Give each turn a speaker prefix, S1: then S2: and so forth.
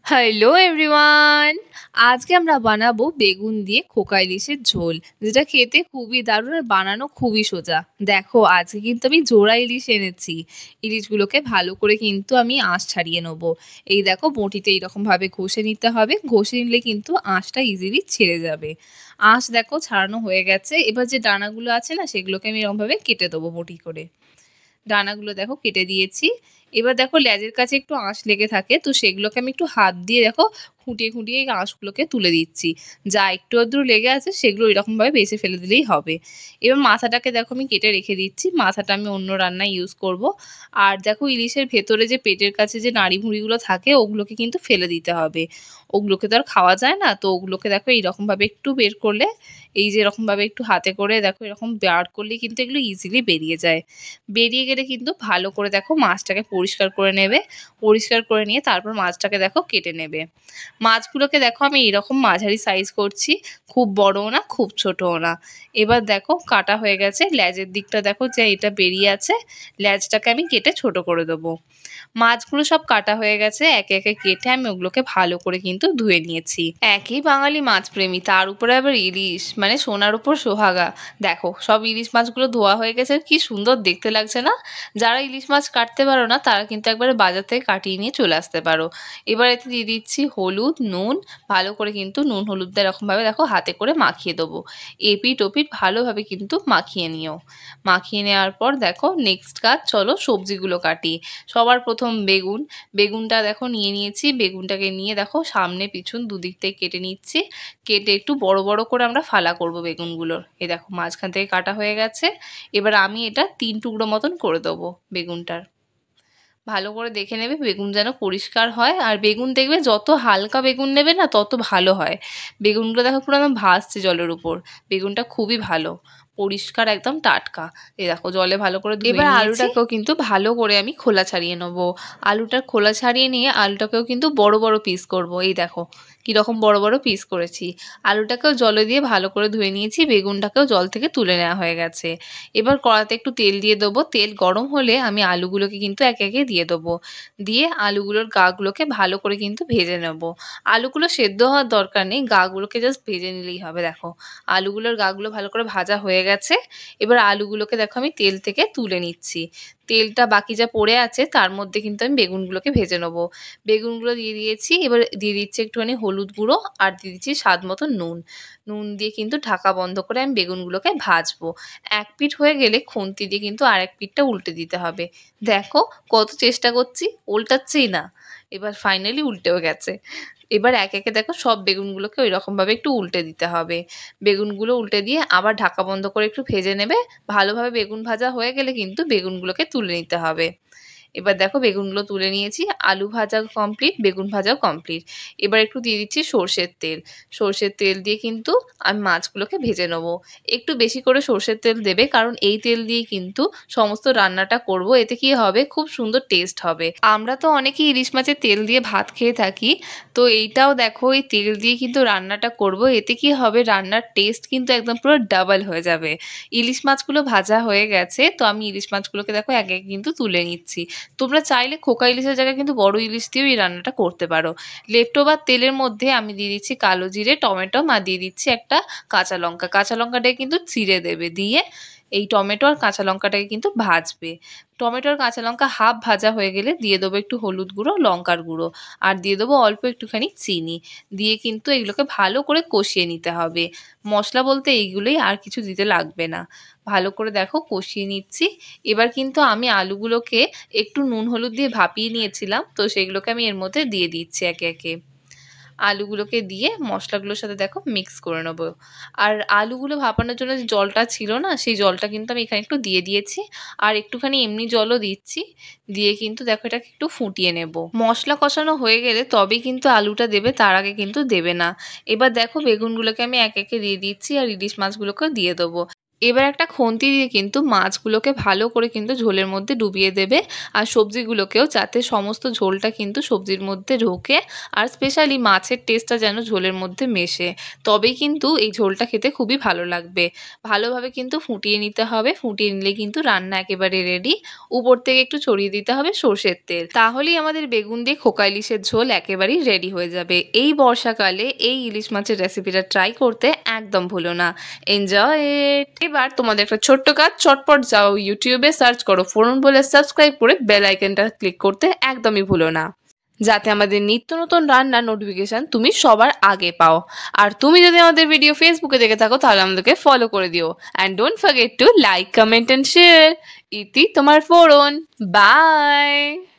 S1: Hello everyone! আজকে আমরা বানাবো বেগুন দিয়ে খোকা ইলিশের ঝোল, যেটা খেতে খুবই দারুণ আর বানানো খুবই সোজা। দেখো আজকে কিন্তু আমি জোড়া ইলিশ এনেছি। ইলিশগুলোকে ভালো করে কিন্তু আমি আঁশ ছাড়িয়ে নেবো। এই দেখো বঁটিতে এইরকমভাবে ঘষে নিতে হবে। ঘষে নিলে কিন্তু আঁশটা ইজিলি ছেড়ে যাবে। আঁশ দেখো ছাড়ানো হয়ে গেছে। এবার যে ডানাগুলো আছে না সেগুলোকে আমি এরকমভাবে কেটে দেবো বঁটি করে। ডানাগুলো দেখো কেটে দিয়েছি। এবার দেখো লেজের কাছে একটু আঁশ লেগে থাকে, তো সেগুলোকে আমি একটু হাত দিয়ে দেখো খুঁটিয়ে খুঁটিয়ে এই আঁশগুলোকে তুলে দিচ্ছি। যা একটু আধটু লেগে আছে সেগুলো এরকমভাবে বেছে ফেলে দিলেই হবে। এবার মাথাটাকে দেখো আমি কেটে রেখে দিচ্ছি। মাথাটা আমি অন্য রান্নায় ইউজ করব। আর দেখো ইলিশের ভেতরে যে পেটের কাছে যে নাড়ি-ভুড়িগুলো থাকে ওগুলোকে কিন্তু ফেলে দিতে হবে। ওগুলোকে তো আর খাওয়া যায় না। তো ওগুলোকে দেখো এইরকমভাবে একটু বের করলে, এই যে এরকমভাবে একটু হাতে করে দেখো এরকম বার করলেই কিন্তু এগুলো ইজিলি বেরিয়ে যায়। বেরিয়ে গেলে কিন্তু ভালো করে দেখো মাছটাকে পরিষ্কার করে নেবে। পরিষ্কার করে নিয়ে তারপর মাছটাকে দেখো কেটে নেবে। মাছগুলোকে দেখো আমি এরকম মাঝারি সাইজ করছি, খুব বড়ও না খুব ছোটও না। এবার দেখো কাটা হয়ে গেছে। লেজের দিকটা দেখো যে এটা বেরিয়ে আছে, লেজটাকে আমি কেটে ছোট করে দেবো। মাছগুলো সব কাটা হয়ে গেছে, একে একে কেটে আমি ওগুলোকে ভালো করে কিন্তু ধুয়ে নিয়েছি। একই বাঙালি মাছপ্রেমী, তার উপরে আবার ইলিশ, মানে সোনার উপর সোহাগা। দেখো সব ইলিশ মাছগুলো ধোয়া হয়ে গেছে, কি সুন্দর দেখতে লাগছে না? যারা ইলিশ মাছ কাটতে পারো না তারা কিন্তু একবারে বাজার থেকে কাটিয়ে নিয়ে চলে আসতে পারো। এবার এতে দিয়ে দিচ্ছি হলুদ, নুন। ভালো করে কিন্তু নুন হলুদ দিয়ে এরকমভাবে দেখো হাতে করে মাখিয়ে দেবো। এপিঠ ওপিঠ ভালোভাবে কিন্তু মাখিয়ে নিও। মাখিয়ে নেওয়ার পর দেখো নেক্সট কাজ, চলো সবজিগুলো কাটি। সবার প্রথম বেগুন। বেগুনটা দেখো নিয়ে নিয়েছি। বেগুনটাকে নিয়ে দেখো সামনে পিছন দুদিক থেকে কেটে নিচ্ছি। কেটে একটু বড় বড় করে আমরা ফালা করব বেগুনগুলোর। এই দেখো মাঝখান থেকে কাটা হয়ে গেছে। এবার আমি এটা 3 টুকরো মতন করে দেবো বেগুনটার। ভালো করে দেখে নেবে বেগুন যেন পরিষ্কার হয়, আর বেগুন দেখবে যত হালকা বেগুন নেবে না তত ভালো হয়। বেগুনগুলো দেখো পুরো একদম ভাসছে জলের উপর। বেগুনটা খুবই ভালো, পরিষ্কার একদম টাটকা। এই দেখো জলে ভালো করে ধুয়ে নিয়েছি। এবার আলুটাকেও কিন্তু ভালো করে আমি খোলা ছাড়িয়ে নেবো। আলুটার খোলা ছাড়িয়ে নিয়ে আলুটাকেও কিন্তু বড় বড় পিস করব। এই দেখো কীরকম বড় বড় পিস করেছি। আলুটাকেও জলে দিয়ে ভালো করে ধুয়ে নিয়েছি। বেগুনটাকেও জল থেকে তুলে নেওয়া হয়ে গেছে। এবার কড়াতে একটু তেল দিয়ে দেবো। তেল গরম হলে আমি আলুগুলোকে কিন্তু একে একে দিয়ে দেবো। দিয়ে আলুগুলোর গাগুলোকে ভালো করে কিন্তু ভেজে নেব। আলুগুলো সেদ্ধ হওয়ার দরকার নেই, গাগুলোকে জাস্ট ভেজে নিলেই হবে। দেখো আলুগুলোর গাগুলো ভালো করে ভাজা হয়ে গেছে। এবার আলুগুলোকে দেখো আমি তেল থেকে তুলে নিচ্ছি। তেলটা বাকি যা পড়ে আছে তার মধ্যে কিন্তু আমি বেগুনগুলোকে ভেজে নেবো। বেগুনগুলো দিয়ে দিয়েছি। এবার দিয়ে দিচ্ছি একটুখানি হলুদ গুঁড়ো আর দিয়ে দিচ্ছি স্বাদ মতো নুন। নুন দিয়ে কিন্তু ঢাকা বন্ধ করে আমি বেগুনগুলোকে ভাজবো। এক পিঠ হয়ে গেলে খুন্তি দিয়ে কিন্তু আরেক পিঠটা উল্টে দিতে হবে। দেখো কত চেষ্টা করছি, উল্টাচ্ছিই না। এবার ফাইনালি উল্টেও গেছে। এবার একে একে দেখো সব বেগুনগুলোকে ওইরকমভাবে একটু উল্টে দিতে হবে। বেগুনগুলো উল্টে দিয়ে আবার ঢাকা বন্ধ করে একটু ভেজে নেবে। ভালোভাবে বেগুন ভাজা হয়ে গেলে কিন্তু বেগুনগুলোকে তুলে নিতে হবে। এবার দেখো বেগুনগুলো তুলে নিয়েছি। আলু ভাজা কমপ্লিট, বেগুন ভাজাও কমপ্লিট। এবার একটু দিয়ে দিচ্ছি সর্ষের তেল। সর্ষের তেল দিয়ে কিন্তু আমি মাছগুলোকে ভেজে নেবো। একটু বেশি করে সর্ষের তেল দেবে, কারণ এই তেল দিয়েই কিন্তু সমস্ত রান্নাটা করব। এতে কি হবে, খুব সুন্দর টেস্ট হবে। আমরা তো অনেকেই ইলিশ মাছের তেল দিয়ে ভাত খেয়ে থাকি, তো এইটাও দেখো এই তেল দিয়ে কিন্তু রান্নাটা করব। এতে কি হবে, রান্নার টেস্ট কিন্তু একদম পুরো ডাবল হয়ে যাবে। ইলিশ মাছগুলো ভাজা হয়ে গেছে, তো আমি ইলিশ মাছগুলোকে দেখো একে একে কিন্তু তুলে নিচ্ছি। তোমরা চাইলে খোকা ইলিশের জায়গায় কিন্তু বড় ইলিশ দিয়েও এই রান্নাটা করতে পারো। লেফট ওভার তেলের মধ্যে আমি দিয়ে দিচ্ছি কালো জিরে, টমেটো আর দিয়ে দিচ্ছি একটা কাঁচা লঙ্কা। কাঁচা লঙ্কাটাকে কিন্তু চিড়ে দেবে। দিয়ে এই টমেটো আর কাঁচা লঙ্কাটাকে কিন্তু ভাজবে। টমেটো আর কাঁচা লঙ্কা হাফ ভাজা হয়ে গেলে দিয়ে দেবো একটু হলুদ গুঁড়ো, লঙ্কার গুঁড়ো, আর দিয়ে দেবো অল্প একটুখানি চিনি। দিয়ে কিন্তু এগুলোকে ভালো করে কষিয়ে নিতে হবে। মশলা বলতে এইগুলোই, আর কিছু দিতে লাগবে না। ভালো করে দেখো কষিয়ে নিচ্ছি। এবার কিন্তু আমি আলুগুলোকে একটু নুন হলুদ দিয়ে ভাপিয়ে নিয়েছিলাম, তো সেগুলোকে আমি এর মধ্যে দিয়ে দিচ্ছি একে একে। আলুগুলোকে দিয়ে মশলাগুলোর সাথে দেখো মিক্স করে নেবো। আর আলুগুলো ভাপানোর জন্য যে জলটা ছিল না, সেই জলটা কিন্তু আমি এখানে একটু দিয়ে দিয়েছি। আর একটুখানি এমনি জলও দিচ্ছি। দিয়ে কিন্তু দেখো এটাকে একটু ফুটিয়ে নেব। মশলা কষানো হয়ে গেলে তবেই কিন্তু আলুটা দেবে, তার আগে কিন্তু দেবে না। এবার দেখো বেগুনগুলোকে আমি একে একে দিয়ে দিচ্ছি আর ইলিশ মাছগুলোকেও দিয়ে দেবো। এবার একটা খুন্তি দিয়ে কিন্তু মাছগুলোকে ভালো করে কিন্তু ঝোলের মধ্যে ডুবিয়ে দেবে, আর সবজিগুলোকেও, যাতে সমস্ত ঝোলটা কিন্তু সবজির মধ্যে ঢোকে, আর স্পেশালি মাছের টেস্টটা যেন ঝোলের মধ্যে মেশে, তবেই কিন্তু এই ঝোলটা খেতে খুবই ভালো লাগবে। ভালোভাবে কিন্তু ফুটিয়ে নিতে হবে, ফুটিয়ে নিলে কিন্তু রান্না একেবারে রেডি। উপর থেকে একটু ছড়িয়ে দিতে হবে সর্ষের তেল, তাহলেই আমাদের বেগুন দিয়ে খোকা ইলিশের ঝোল একেবারেই রেডি হয়ে যাবে। এই বর্ষাকালে এই ইলিশ মাছের রেসিপিটা ট্রাই করতে একদম ভুলো না। Enjoy it. এবার তোমাদের একটা ছোট্ট কাজ, চটপট যাও ইউটিউবে সার্চ করো ফোরন বলে, সাবস্ক্রাইব করে বেল আইকনটা ক্লিক করতে একদমই ভুলো না, যাতে আমাদের নিত্য নতুন রান্নার নোটিফিকেশন তুমি সবার আগে পাও। আর তুমি যদি আমাদের ভিডিও ফেসবুকে দেখে থাকো তাহলে আমাদেরকে ফলো করে দিও, and don't forget to like, comment and share. ইতি তোমার ফোরন। বাই।